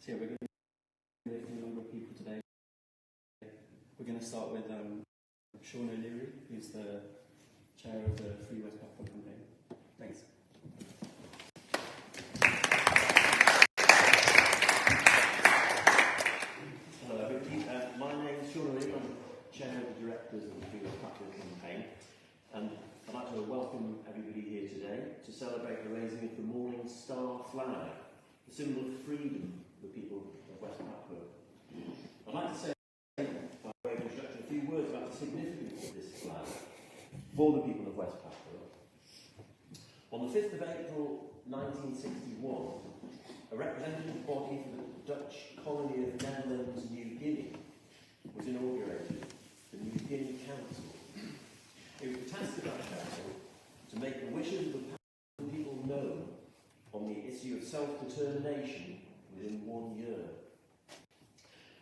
Yeah, we're going to be a number of people today. We're going to start with Sean O'Leary, who's the chair of the Free West Papua campaign. Thanks. Hello everybody, my name is Sean O'Leary, I'm chair of the directors of the Free West Papua campaign, and I'd like to welcome everybody here today to celebrate the raising of the Morning Star flag, the symbol of freedom for the people of West Papua. I'd like to say, by way of introduction, a few words about the significance of this flag for the people of West Papua. On the 5th of April 1961, a representative body for the Dutch colony of Netherlands, New Guinea, was inaugurated, the New Guinea Council. It was the task of that council to make the wishes of the people known on the issue of self-determination within 1 year.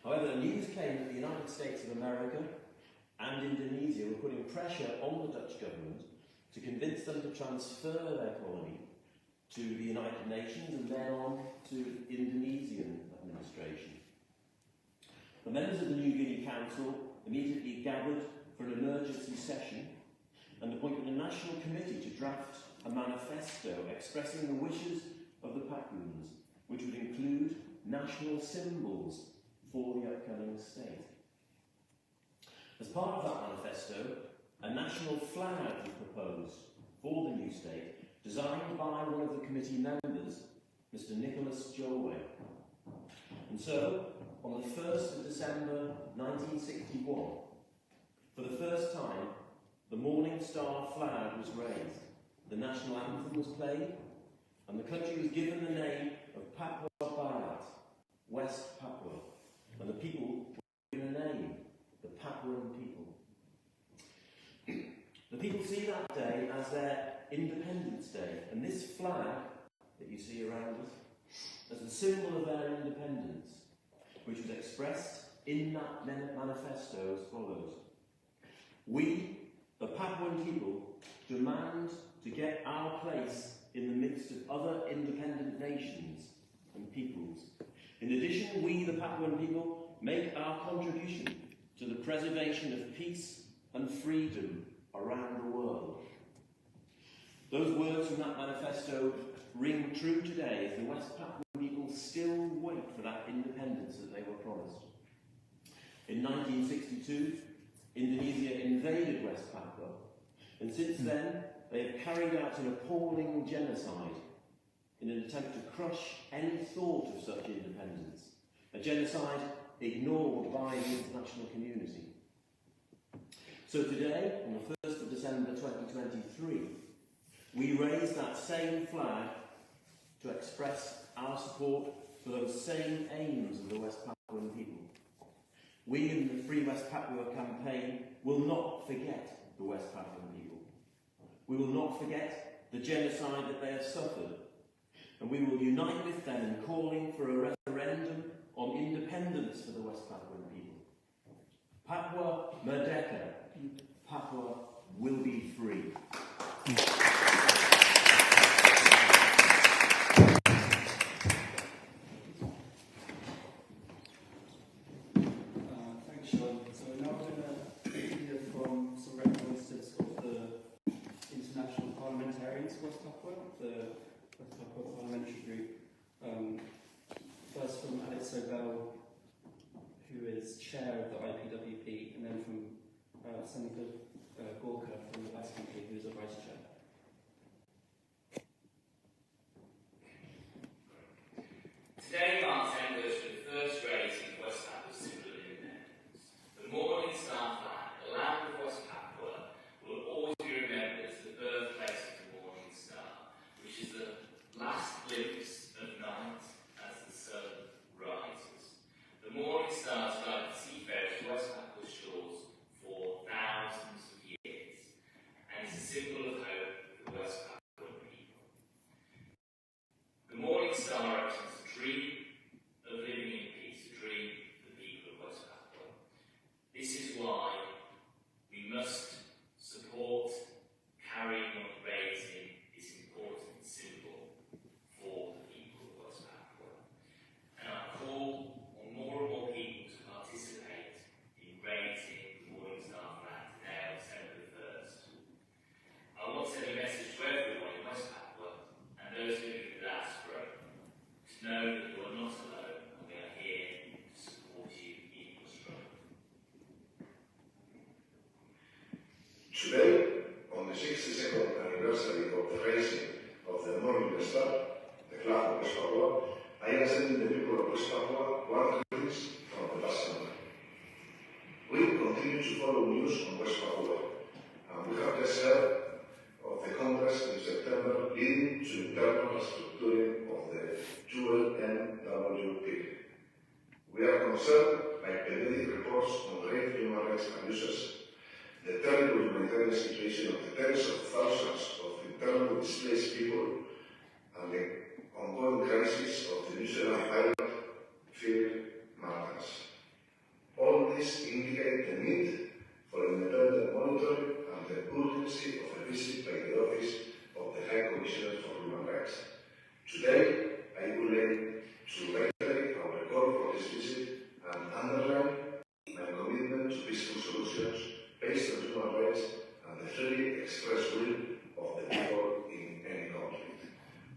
However, news came that the United States of America and Indonesia were putting pressure on the Dutch government to convince them to transfer their colony to the United Nations and then on to Indonesian administration. The members of the New Guinea Council immediately gathered for an emergency session and appointed a national committee to draft a manifesto expressing the wishes of the Papuans, which would include national symbols for the upcoming state. As part of that manifesto, a national flag was proposed for the new state, designed by one of the committee members, Mr. Nicholas Jolway. And so, on the 1st of December 1961, for the first time, the Morning Star flag was raised, the national anthem was played, and the country was given the name of Papua Barat, West Papua, and the people were given a name, the Papuan people. The people see that day as their Independence Day, and this flag that you see around us as the symbol of their independence, which was expressed in that manifesto as follows. We, the Papuan people, demand to get our place in the midst of other independent nations and peoples. In addition, we, the Papuan people, make our contribution to the preservation of peace and freedom around the world. Those words from that manifesto ring true today as the West Papuan people still wait for that independence that they were promised. In 1962, Indonesia invaded West Papua, and since then they have carried out an appalling genocide in an attempt to crush any thought of such independence, a genocide ignored by the international community. So today, on the 1st of December 2023, we raise that same flag to express our support for those same aims of the West Papuan people. We in the Free West Papua campaign will not forget the West Papuan people. We will not forget the genocide that they have suffered, and we will unite with them in calling for a referendum on independence for the West Papuan people. Papua Merdeka, Papua will be free. Thanks, Sean. So we're now going to hear from some representatives of the international parliamentarians of West Papua, the West Papua Parliamentary Group. First from Alex Sobel, who is chair of the IPWP, and then from Senator Gorka from the Basque Country, who is a vice chair. Today marks anniversary of the first raising of West Papua's symbol of independence. The Morning Star flag, the land of West Papua, will always be remembered as the birthplace of the Morning Star, which is the last glimpse of night as the sun rises. The Morning Star has guided seafarers to West Papua's shores for thousands of years, and is a symbol of hope represent the people of West Papua one greetings from the past summer. We continue to follow news on West Papua, and we have just heard of the Congress in September leading to internal restructuring of the UNWP. We are concerned by periodic reports on grave human rights abuses, the terrible humanitarian situation of the tens of thousands of internally displaced people, and the ongoing crisis of the New Zealand island field matters. All this indicate the need for independent monitoring and the urgency of a visit by the Office of the High Commissioner for Human Rights. Today, I would like to reiterate our call for this visit and underline my commitment to peaceful solutions based on human rights and the freely expressed will of the people in any conflict.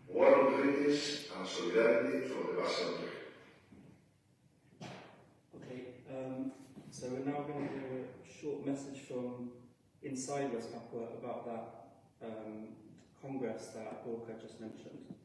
Warm greetings and solidarity from the Basque Country. Okay, so we're now going to hear a short message from inside West Papua about that Congress that Gorka just mentioned.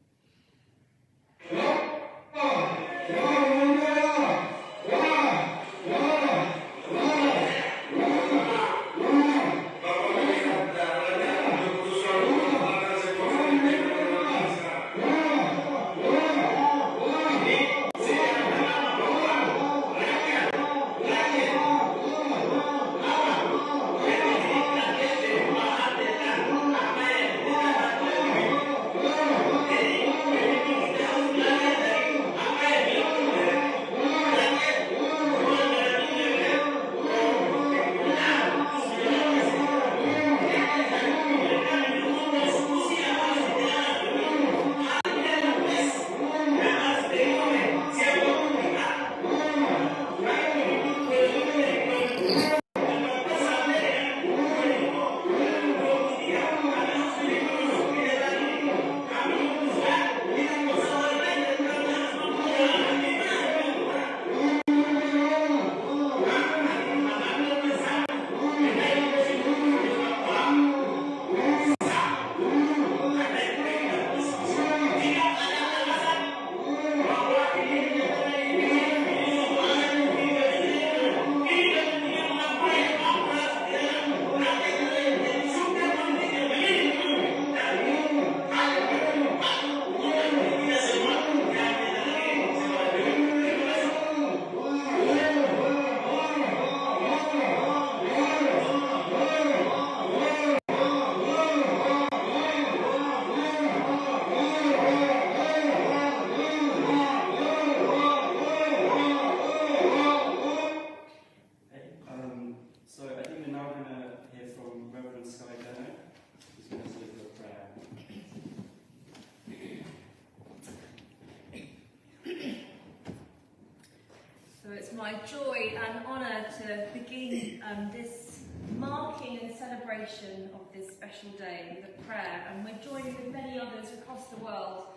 My joy and honour to begin this marking and celebration of this special day with a prayer, and we're joining with many others across the world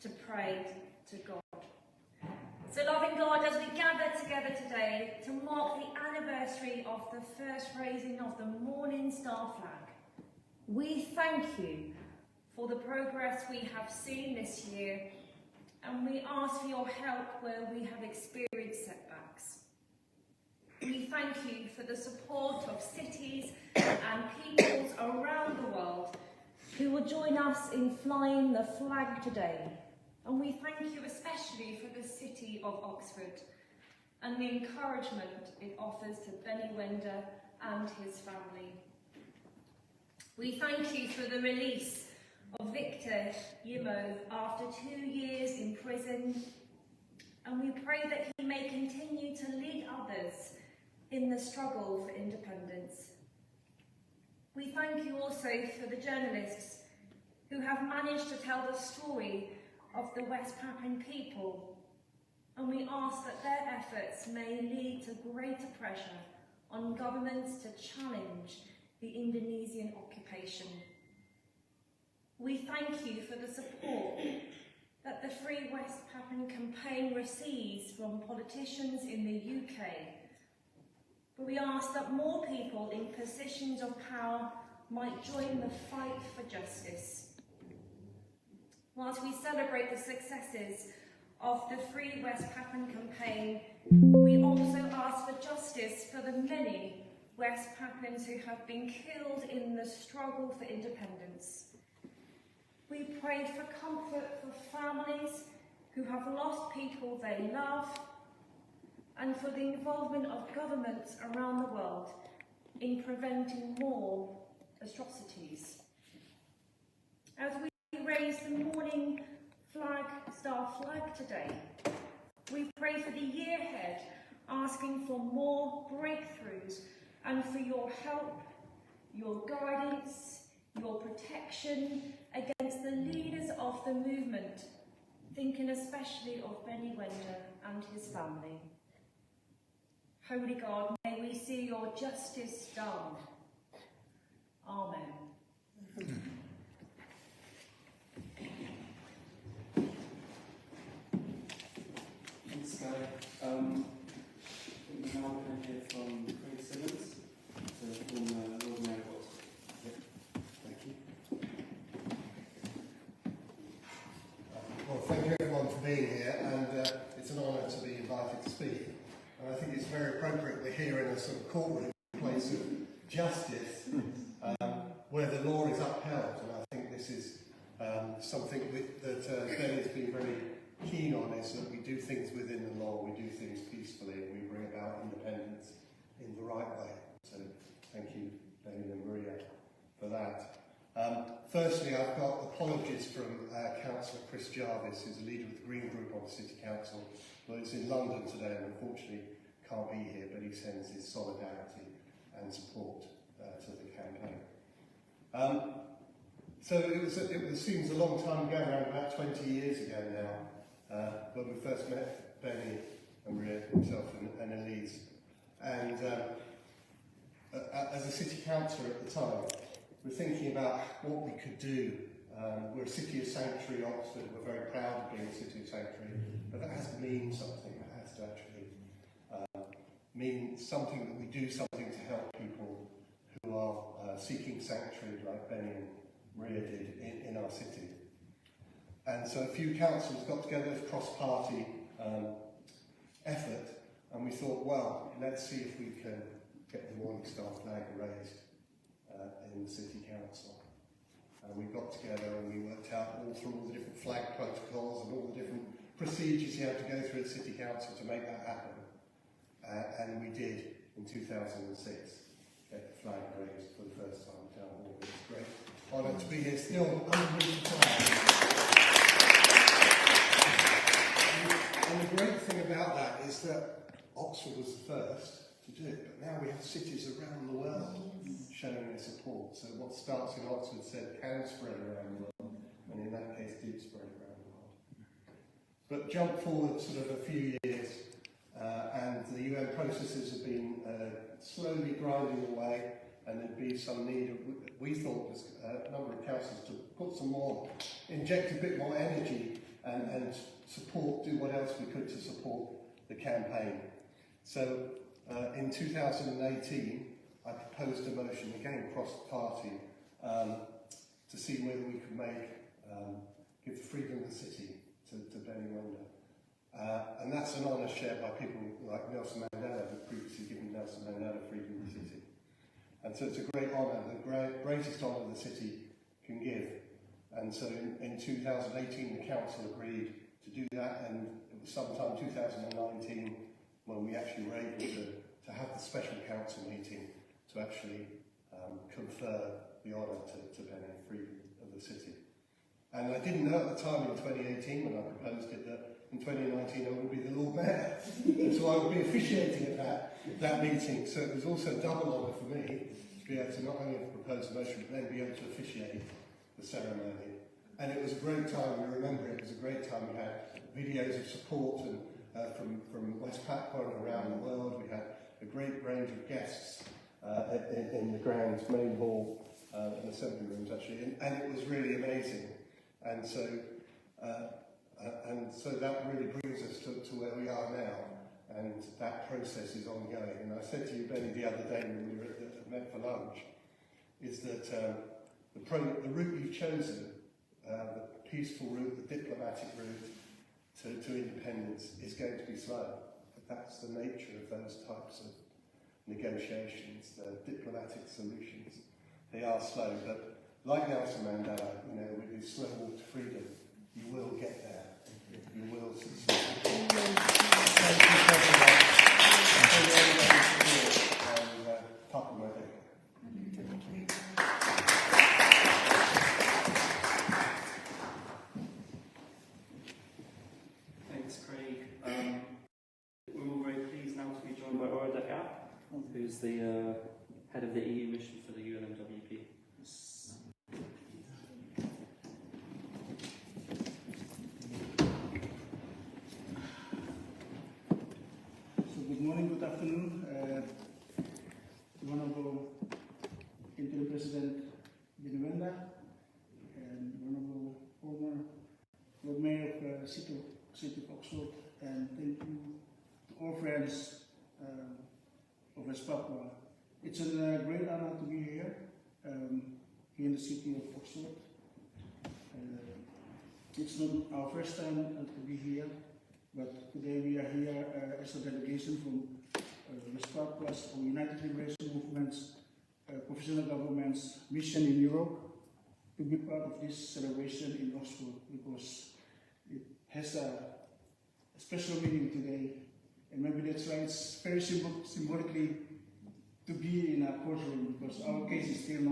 to pray to God. So loving God, as we gather together today to mark the anniversary of the first raising of the Morning Star flag, we thank you for the progress we have seen this year, and we ask for your help where we have experienced setbacks. We thank you for the support of cities and peoples around the world who will join us in flying the flag today. And we thank you especially for the city of Oxford and the encouragement it offers to Benny Wender and his family. We thank you for the release of Victor Yimo after 2 years in prison, and we pray that he may continue to lead others in the struggle for independence. We thank you also for the journalists who have managed to tell the story of the West Papuan people, and we ask that their efforts may lead to greater pressure on governments to challenge the Indonesian occupation. We thank you for the support that the Free West Papuan campaign receives from politicians in the UK. But we ask that more people in positions of power might join the fight for justice. Whilst we celebrate the successes of the Free West Papuan campaign, we also ask for justice for the many West Papuans who have been killed in the struggle for independence. We pray for comfort for families who have lost people they love, and for the involvement of governments around the world in preventing more atrocities. As we raise the morning star flag today, we pray for the year ahead, asking for more breakthroughs and for your help, your guidance, your protection against the leaders of the movement, thinking especially of Benny Wender and his family. Holy God, may we see your justice done. Amen. Thanks, Guy. We now want to hear from Craig Simmons, from Lord Mayor of Oxford. Yep. Thank you. Well, thank you everyone for being here, and it's an honour to be invited to speak. And I think it's very appropriate we're here in a sort of courtroom place of justice, where the law is upheld. And I think this is something that Ben has been very keen on, is that we do things within the law, we do things peacefully, and we bring about independence in the right way. So thank you, Ben and Maria, for that. Firstly, I've got apologies from Councillor Chris Jarvis, who's a leader of the Green Group on the City Council. Well, he's in London today and unfortunately can't be here, but he sends his solidarity and support to the campaign. So it seems a long time ago, around about 20 years ago now, when we first met Benny and Maria, himself and Elise. And as a city councillor at the time, we're thinking about what we could do. We're a city of sanctuary, Oxford. We're very proud of being a city of sanctuary, but that has to mean something. It has to actually mean something, that we do something to help people who are seeking sanctuary, like Benny and Maria did in our city. And so a few councils got together as cross-party effort, and we thought, well, let's see if we can get the Morning Star flag raised in the City Council. And we got together and we worked out all the different flag protocols and all the different procedures you have to go through at City Council to make that happen. And we did, in 2006, get the flag raised for the first time at Town Hall. It's a great honour to be here, still unreached flag. And the great thing about that is that Oxford was the first to do it, but now we have cities around the world showing their support. So what starts in Oxford can spread around the world, and in that case did spread around the world. But jump forward sort of a few years, and the UN processes have been slowly grinding away, and there'd be some need, we thought, as a number of councils, to put some more, inject a bit more energy and support, do what else we could to support the campaign. So in 2018, I proposed a motion, again cross-party, to see whether we could give the freedom of the city to Benny Wender. And that's an honour shared by people like Nelson Mandela, who previously given Nelson Mandela freedom of the city. And so it's a great honour, the greatest honour the city can give. And so in 2018, the council agreed to do that, and it was sometime 2019 when we actually were able to have the special council meeting to actually confer the honour to Benny, freedom of the city. And I didn't know at the time in 2018 when I proposed it that in 2019 I would be the Lord Mayor. And so I would be officiating at that meeting. So it was also double honour for me to be able to not only propose a motion but then be able to officiate the ceremony. And it was a great time. We remember it was a great time. We had videos of support and from West Papua and around the world. We had a great range of guests in the grounds, main hall, and assembly rooms actually, and it was really amazing. And so that really brings us to where we are now, and that process is ongoing. And I said to you, Benny, the other day when we were met for lunch, is that the route you've chosen, the peaceful route, the diplomatic route, to independence is going to be slow. But that's the nature of those types of negotiations, the diplomatic solutions. They are slow, but like Nelson Mandela, you know, with his slow walk to freedom, you will get there. You will succeed. Thanks, Craig. We're all very pleased now to be joined by Berada, who's the head of the EU mission for the UNMWP. So good morning, good afternoon. Honorable Interim President Binwenda and Honorable former Lord Mayor of City of Oxford, and thank you to all friends of West Papua. It's a great honor to be here, here in the city of Oxford. It's not our first time to be here, but today we are here as a delegation from West Papua's or United Liberation Movement's professional government's mission in Europe to be part of this celebration in Oxford, because it has a special meaning today, and maybe that's why it's very symbolically to be in a courtroom, because our case is still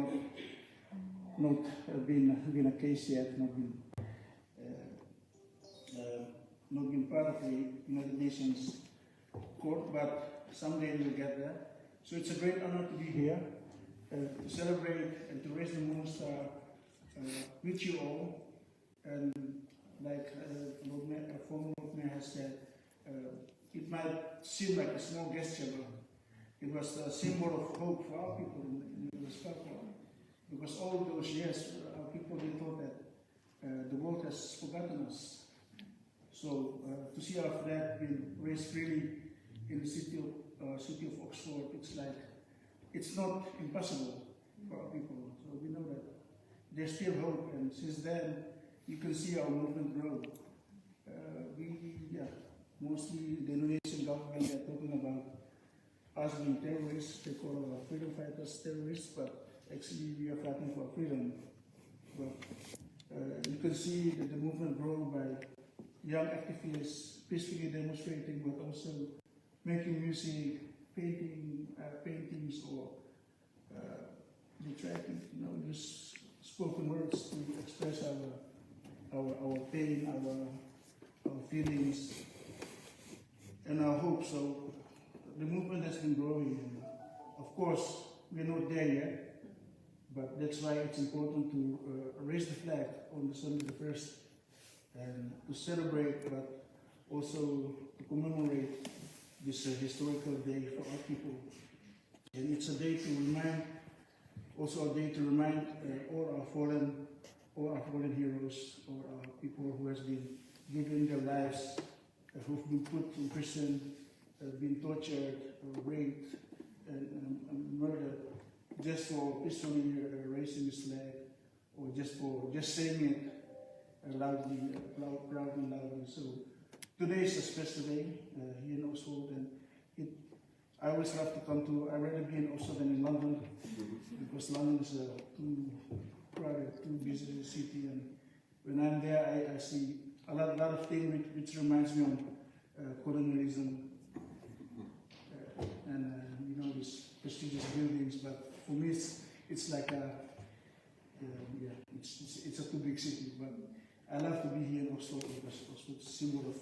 not been a case yet, not been part of the United Nations court, but someday we'll get there. So it's a great honor to be here to celebrate and to raise the moon star with you all. And like former Lord Mayor has said, it might seem like a small gesture, but it was a symbol of hope for our people in West Papua. Because all those years, our people, they thought that the world has forgotten us. So to see our flag being raised freely in the city of Oxford, it's like, it's not impossible for our people. So we know that there's still hope, and since then, you can see our movement grow. Mostly the Indonesian government, they're talking about us being terrorists. They call our freedom fighters terrorists, but actually we are fighting for freedom. But you can see that the movement grow by young activists peacefully demonstrating, but also making music, paintings, or they try to use spoken words to express our pain, our feelings, and our hope. So the movement has been growing. And of course, we're not there yet, but that's why it's important to raise the flag on December the 1st and to celebrate, but also to commemorate this historical day for our people. And it's a day to remind, also a day to remind all our fallen heroes, or our people who has been giving their lives, who've been put in prison, been tortured, raped, and murdered, just for peacefully raising this flag, or just saying it loudly, loudly. So today is a special day here in Oxford, and I always have to come to. I'd rather be in Oxford than in London, because London is too crowded, too busy city, and when I'm there, I see a lot of things which reminds me of colonialism and these prestigious buildings. But for me, it's like it's a too big city. But I love to be here in Oxford, because it's a symbol of,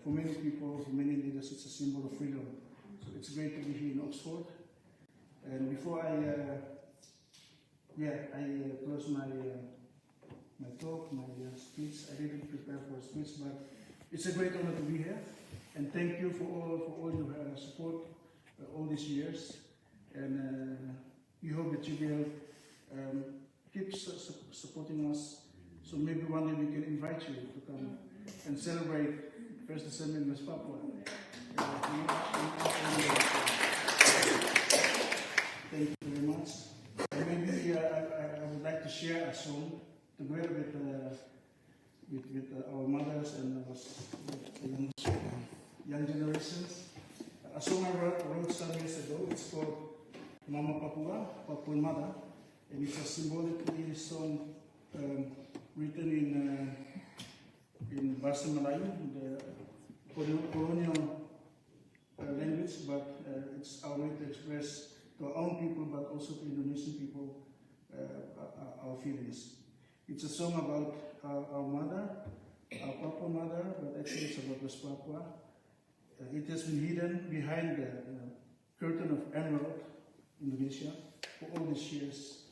for many people, for many leaders, it's a symbol of freedom. So it's great to be here in Oxford. And before I close my talk, my speech, I didn't prepare for a speech, but it's a great honor to be here. And thank you for all your support all these years. And we hope that you will keep supporting us. So maybe one day we can invite you to come and celebrate 1st December in West Papua. Thank you very much. And maybe I would like to share a song together our mothers and the young generations. A song I wrote some years ago, it's called Mama Papua, Papuan Mother, and it's a symbolically song written in Bahasa Melayu, the colonial language, but it's our way to express to our own people, but also to Indonesian people, our feelings. It's a song about our mother, our Papua mother, but actually it's about West Papua. It has been hidden behind the curtain of emerald, Indonesia, for all these years.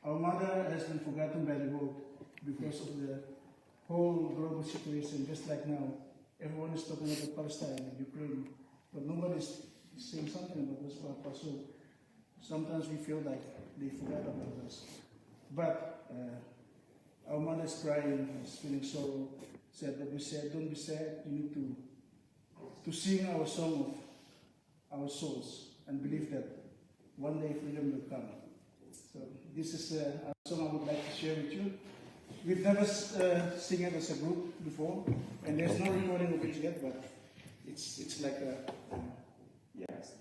Our mother has been forgotten by the world because of the whole global situation, just like now. Everyone is talking about Palestine and Ukraine, but nobody is saying something about West Papua. So sometimes we feel like they forgot about us. But our mother is crying, is feeling sorrow, said, "Don't be sad, don't be sad, you need to sing our song of our souls and believe that one day freedom will come." So this is a song I would like to share with you. We've never sing it as a group before, and there's no recording of it yet, but it's like a, yes.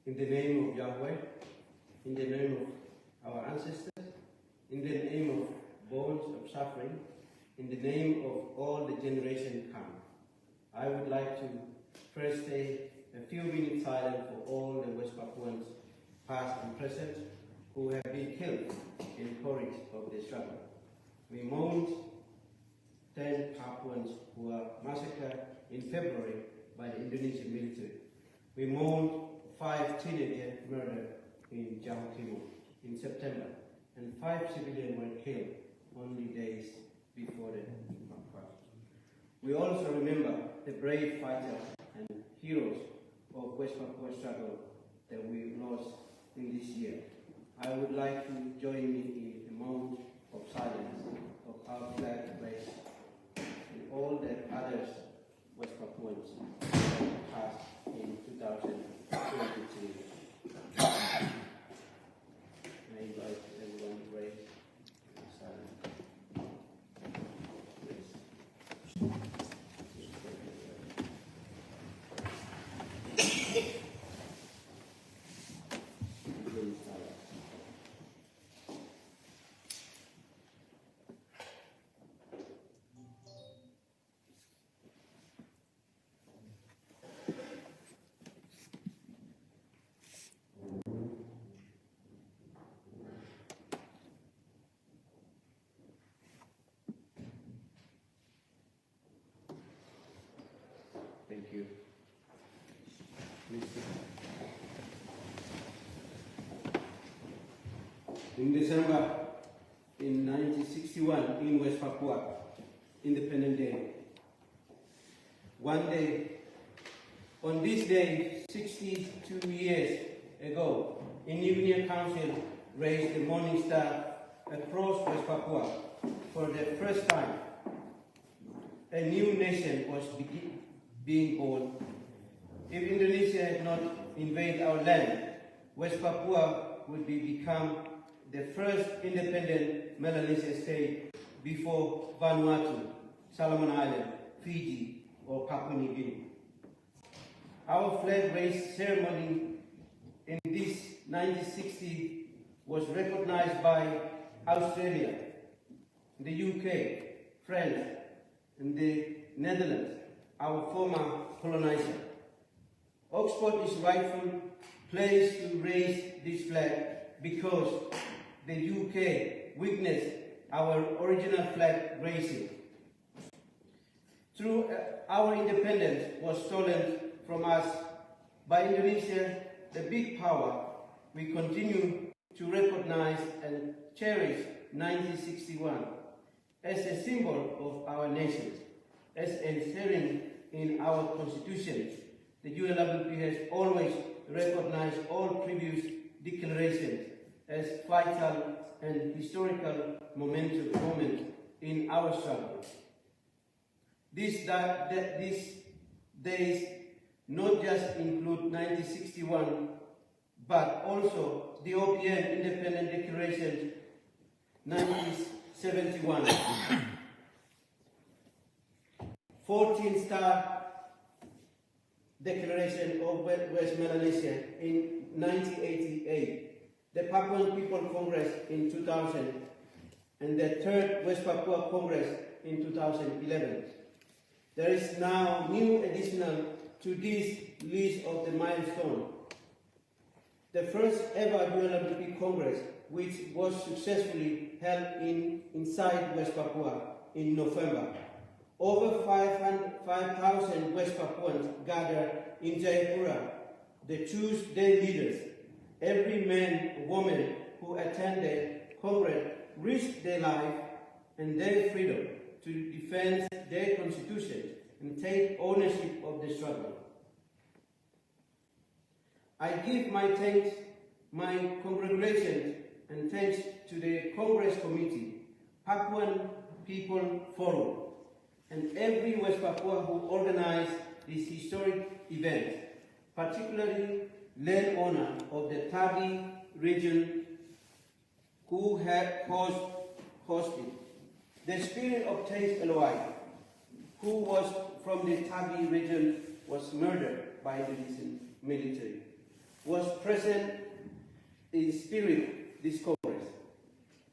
in the name of Yahweh, in the name of our ancestors, in the name of bonds of suffering, in the name of all the generations come. I would like to first say a few minutes silent for all the West Papuans, past and present, who have been killed in the courage of the struggle. We mourned 10 Papuans who were massacred in February by the Indonesian military. We mourned 5 teenagers murdered in Jawa Timur in September, and 5 civilians were killed only days before the crash. We also remember the brave fighters and heroes of West Papua struggle that we lost in this year. I would like to join me in a moment of silence of our flag raised and all the others West Papuans passed in 2023. I invite everyone to raise silence. Thank you. In December in 1961 in West Papua, Independent Day. One day, on this day, 62 years ago, Indonesian Council raised the Morning Star across West Papua for the first time. A new nation was being born. If Indonesia had not invaded our land, West Papua would become the first independent Melanesia state before Vanuatu, Solomon Island, Fiji, or Papua New Guinea. Our flag raise ceremony in this 1960 was recognized by Australia, the UK, France, and the Netherlands, our former colonizer. Oxford is rightful place to raise this flag because the UK witnessed our original flag raising. Through our independence was stolen from us by Indonesia, the big power, we continue to recognize and cherish 1961 as a symbol of our nation, as inherent in our constitution. The UNWP has always recognized all previous declarations as vital and historical moment in our struggle. These days not just include 1961, but also the OPM Independent Declaration 1971, 14-star Declaration of West Melanesia in 1988, the Papuan People Congress in 2000, and the Third West Papua Congress in 2011. There is now new additional to this list of the milestone. The first ever UNWP Congress, which was successfully held inside West Papua in November. Over 5,000 West Papuans gathered in Jayapura. They choose their leaders. Every man and woman who attended Congress risked their life and their freedom to defend their constitution and take ownership of the struggle. I give my thanks, my congratulations and thanks to the Congress Committee, Papuan People Forum, and every West Papua who organized this historic event, particularly landowner of the Tagi region who had hosted. The spirit of Tais Eloy, who was from the Tagi region, was murdered by the Indonesian military. was present in spirit this Congress.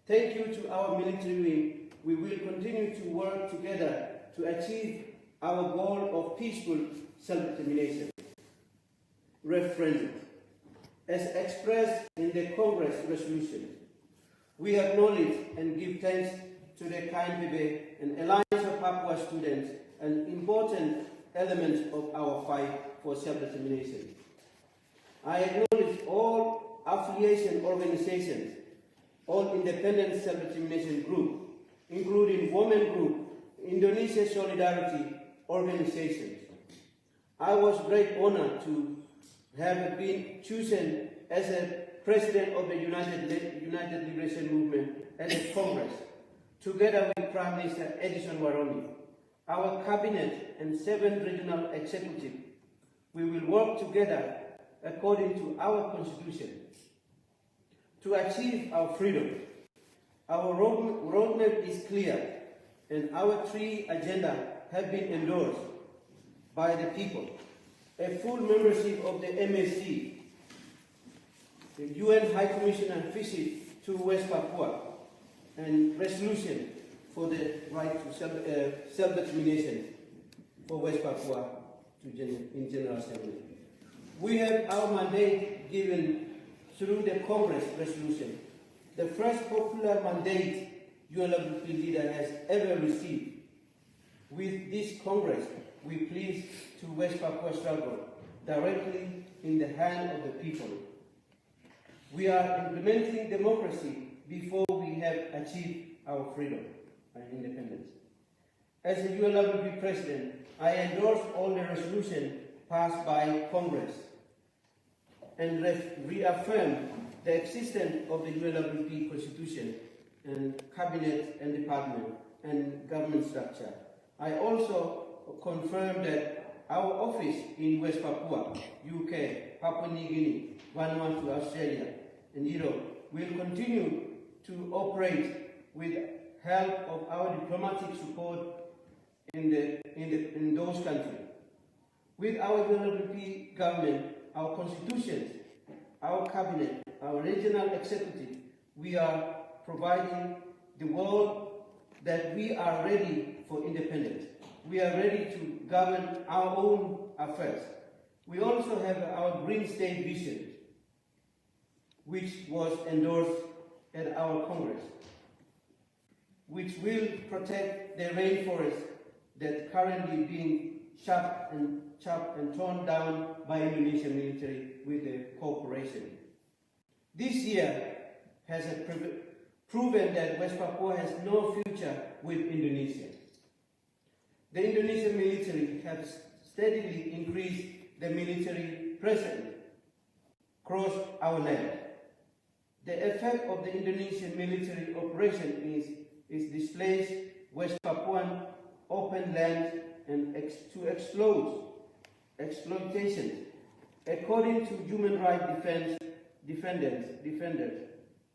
Thank you to our military wing. We will continue to work together to achieve our goal of peaceful self-determination referendum. As expressed in the Congress resolution, we acknowledge and give thanks to the KNPB and Alliance of Papua students, an important element of our fight for self-determination. I acknowledge all affiliation organizations, all independent self-determination groups, including Women Group, Indonesia Solidarity organizations. I was great honor to have been chosen as a president of the United Liberation Movement at the Congress, together with Prime Minister Edison Waroni, our cabinet and 7 regional executives. We will work together according to our constitution to achieve our freedom. Our roadmap is clear, and our 3 agendas have been endorsed by the people. A full membership of the MSC, the UN High Commissioner visit to West Papua, and resolution for the right to self-determination for West Papua in General Assembly. We have our mandate given through the Congress resolution, the first popular mandate UNWP leader has ever received. With this Congress, we place to West Papua struggle directly in the hand of the people. We are implementing democracy before we have achieved our freedom and independence. As a UNWP president, I endorse all the resolutions passed by Congress and reaffirm the existence of the UNWP Constitution and Cabinet and Department and government structure. I also confirm that our office in West Papua, UK, Papua New Guinea, Vanuatu, Australia, and Europe will continue to operate with help of our diplomatic support in those countries. With our UNWP government, our constitutions, our cabinet, our regional executive, we are providing the world that we are ready for independence. We are ready to govern our own affairs. We also have our Green State vision, which was endorsed at our Congress, which will protect the rainforest that currently being chopped and torn down by Indonesian military with the cooperation. This year has proven that West Papua has no future with Indonesia. The Indonesian military has steadily increased the military presence across our land. The effect of the Indonesian military operation is displace West Papuan open land and to exploitation. According to human rights defenders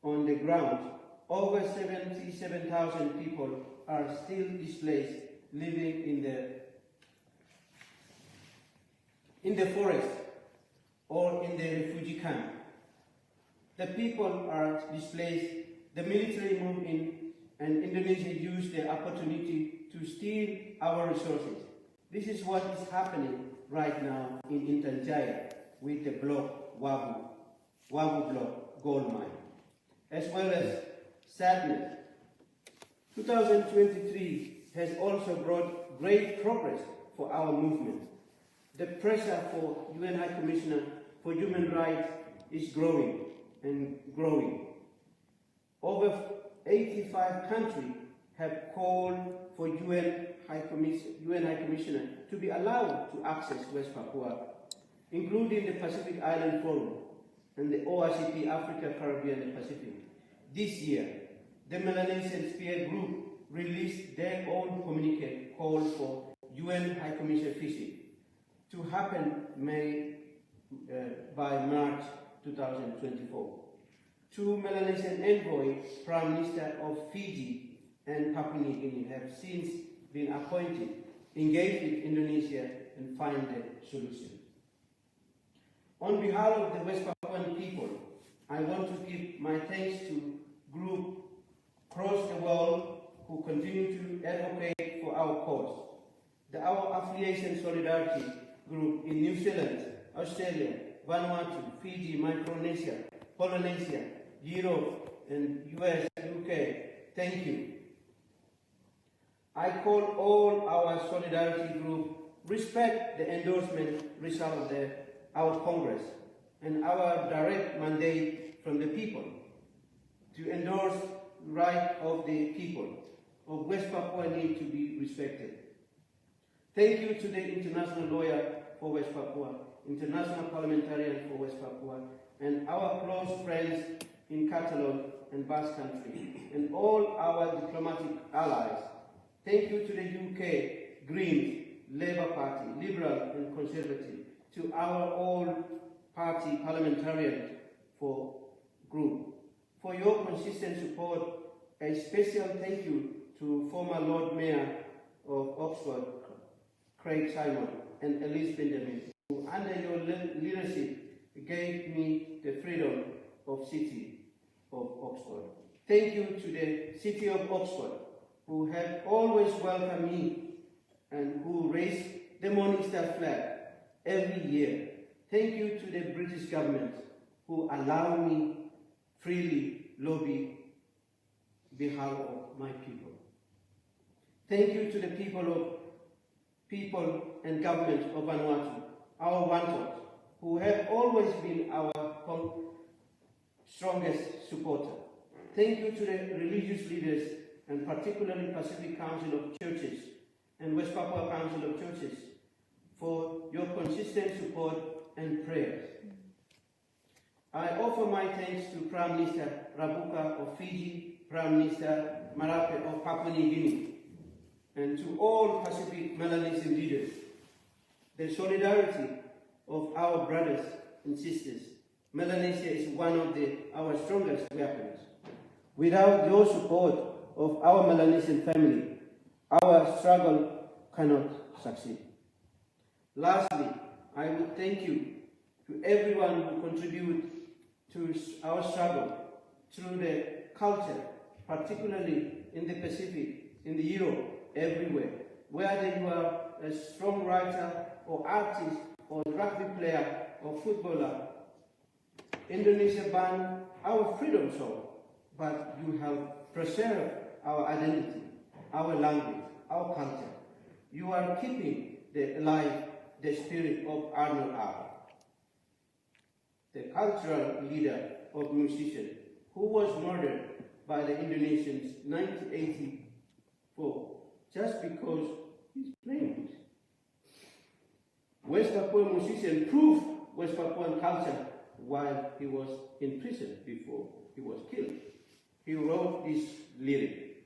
on the ground, over 77,000 people are still displaced, living in the forest or in the refugee camp. The people are displaced, the military moved in, and Indonesia used the opportunity to steal our resources. This is what is happening right now in Intan Jaya with the block Wabu block gold mine, as well as sadness. 2023 has also brought great progress for our movement. The pressure for UN High Commissioner for Human Rights is growing and growing. Over 85 countries have called for UN High Commissioner to be allowed to access West Papua, including the Pacific Island Forum and the ORCP Africa, Caribbean, and Pacific. This year, the Melanesian Spear Group released their own communique called for UN High Commissioner visit to happen by March 2024. 2 Melanesian envoys, Prime Minister of Fiji and Papua New Guinea, have since been appointed, engaged with Indonesia and find a solution. On behalf of the West Papuan people, I want to give my thanks to groups across the world who continue to advocate for our cause. Our Affiliation Solidarity Group in New Zealand, Australia, Vanuatu, Fiji, Micronesia, Polynesia, Europe, and US, UK, thank you. I call all our solidarity group respect the endorsement result of our Congress and our direct mandate from the people to endorse the right of the people of West Papua need to be respected. Thank you to the International Lawyer for West Papua, International Parliamentarian for West Papua, and our close friends in Catalan and Basque Country, and all our diplomatic allies. Thank you to the UK, Greens, Labour Party, Liberal and Conservative, to our all-party parliamentarian group for your consistent support. A special thank you to former Lord Mayor of Oxford, Craig Simon, and Elise Benjamin, who under your leadership gave me the freedom of City of Oxford. Thank you to the City of Oxford, who have always welcomed me and who raise the Morning Star flag every year. Thank you to the British government, who allow me freely lobby behalf of my people. Thank you to the people and government of Vanuatu, our Wantos, who have always been our strongest supporter. Thank you to the religious leaders, and particularly Pacific Council of Churches and West Papua Council of Churches, for your consistent support and prayers. I offer my thanks to Prime Minister Rabuka of Fiji, Prime Minister Marape of Papua New Guinea, and to all Pacific Melanesian leaders. The solidarity of our brothers and sisters. Melanesia is one of our strongest weapons. Without your support of our Melanesian family, our struggle cannot succeed. Lastly, I would thank you to everyone who contributed to our struggle through the culture, particularly in the Pacific, in the Europe, everywhere. Whether you are a strong writer or artist or rugby player or footballer, Indonesia banned our freedom song, but you have preserved our identity, our language, our culture. You are keeping alive the spirit of Arnold R., the cultural leader of musicians, who was murdered by the Indonesians in 1984 just because he's playing. West Papuan musician proved West Papuan culture while he was in prison before he was killed. He wrote this lyric: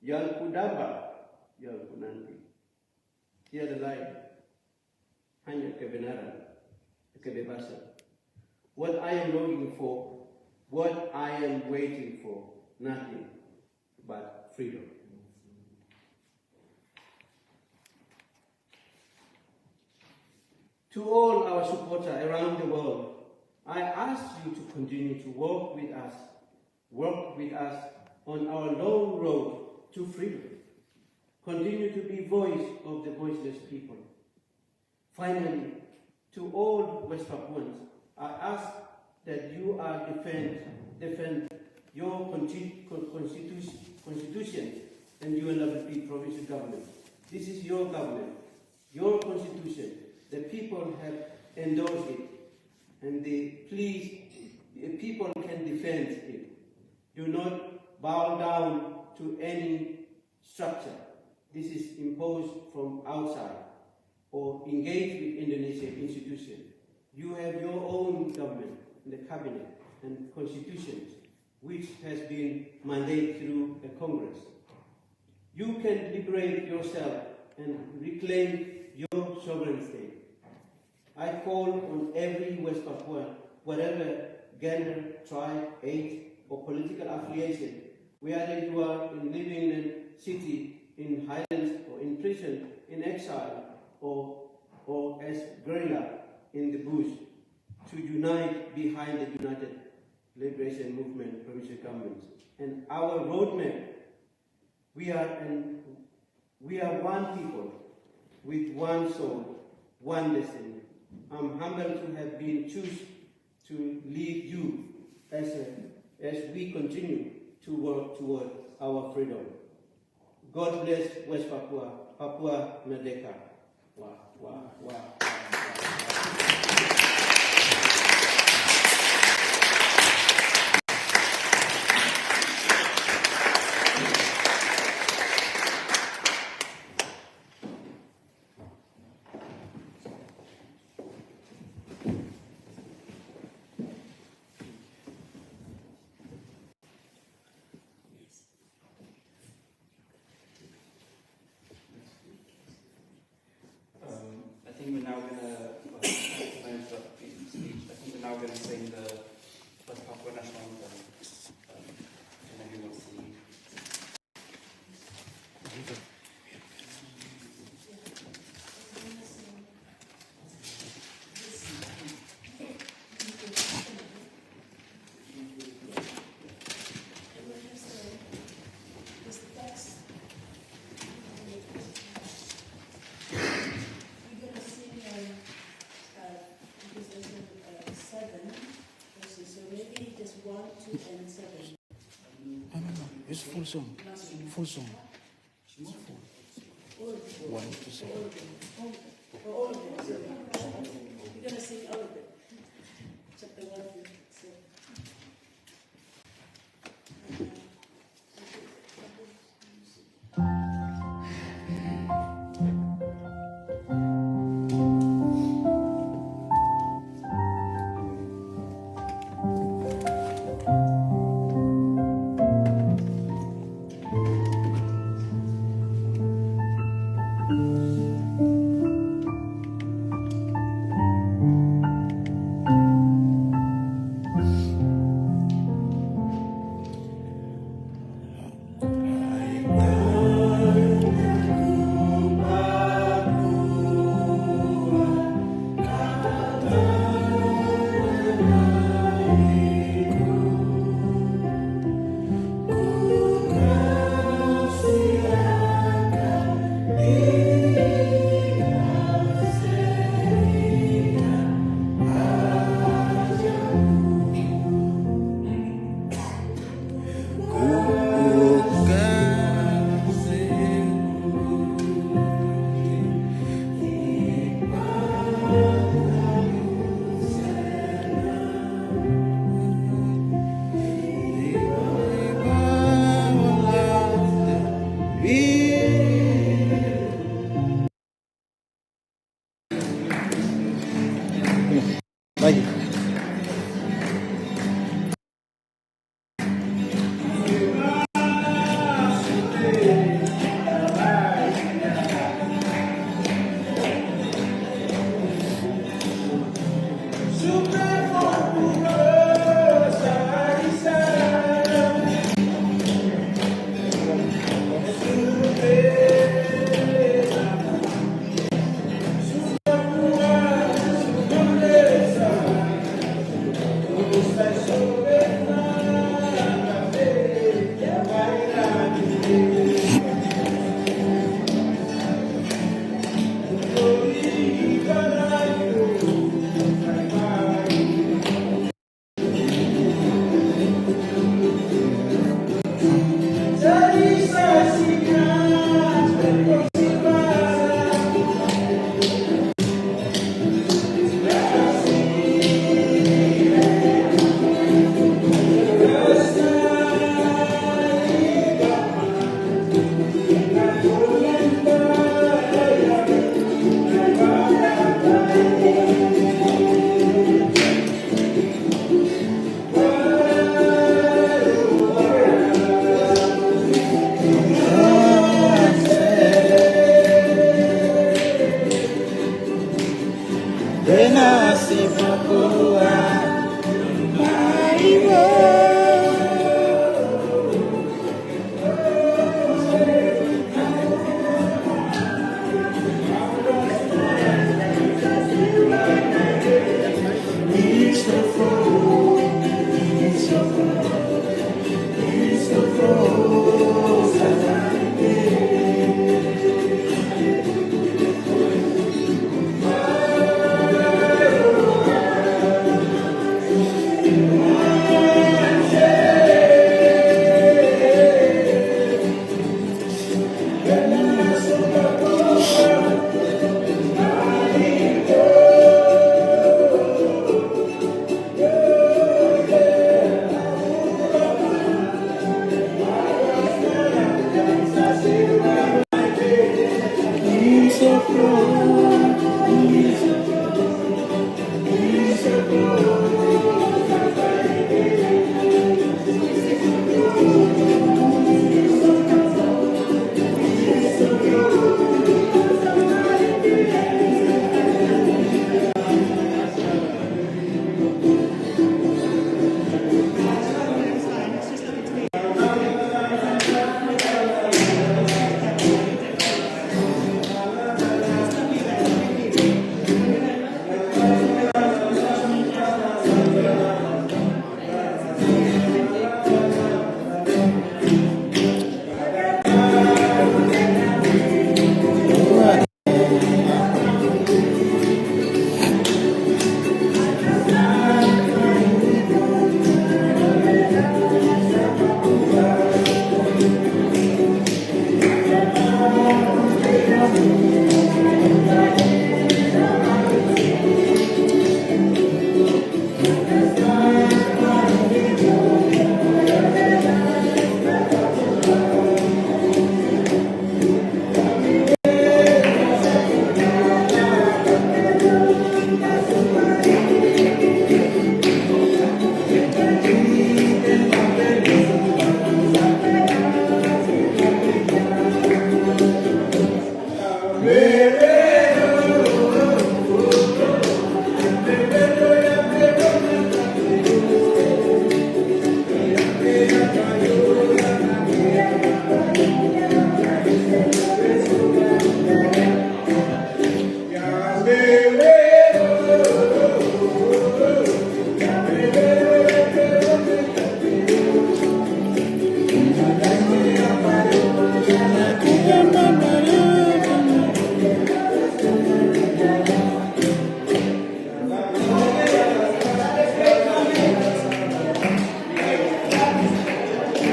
Yang ku damba, yang ku nanti, tiada lain, hanya kebenaran, kebebasan. What I am longing for, what I am waiting for, nothing but freedom. To all our supporters around the world, I ask you to continue to work with us on our long road to freedom. Continue to be voice of the voiceless people. Finally, to all West Papuans, I ask that you are defend your constitution and UNWP provincial government. This is your government, your constitution. The people have endorsed it, and people can defend it. Do not bow down to any structure. This is imposed from outside, or engage with Indonesian institutions. You have your own government, the cabinet, and constitutions, which has been mandated through the Congress. You can liberate yourself and reclaim your sovereign state. I call on every West Papuan, whatever gender, tribe, age, or political affiliation, whether you are living in a city, in highlands, or in prison, in exile, or as guerrilla, in the bush to unite behind the United Liberation Movement provincial governments. And our roadmap, we are one people with one soul, one destiny. I'm humbled to have been chosen to lead you as we continue to work toward our freedom. God bless West Papua, Papua Merdeka. Wow, wow, wow, wow, wow. I think we're now going to, speech, I think we're now going to sing the West Papua National Anthem. And then we will see. It's full song. Full song. It's full. 1 to 7. All of it. You're going to sing all of it. Chapter 1 to 7.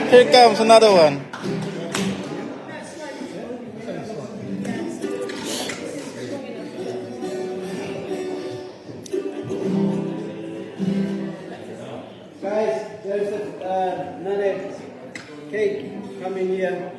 Here comes another one. Guys, there's another cake coming here.